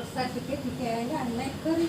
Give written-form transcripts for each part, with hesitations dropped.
Certificate कहेंगे मैं करी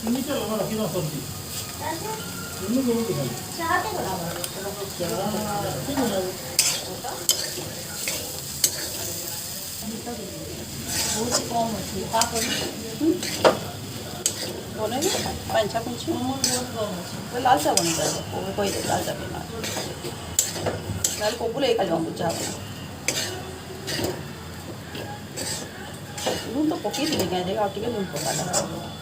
이미 잘 얼마나 기나 썼지? 이미 너무 기나. चाहते बराबर बहुत कम होती है बोले पंचा कुछ तो लाल सा बनता है वो कोई लाल सा बना लाल को बोले का जाऊँ कुछ नून तो पकी दी गए देखा आटी के नून पका लगा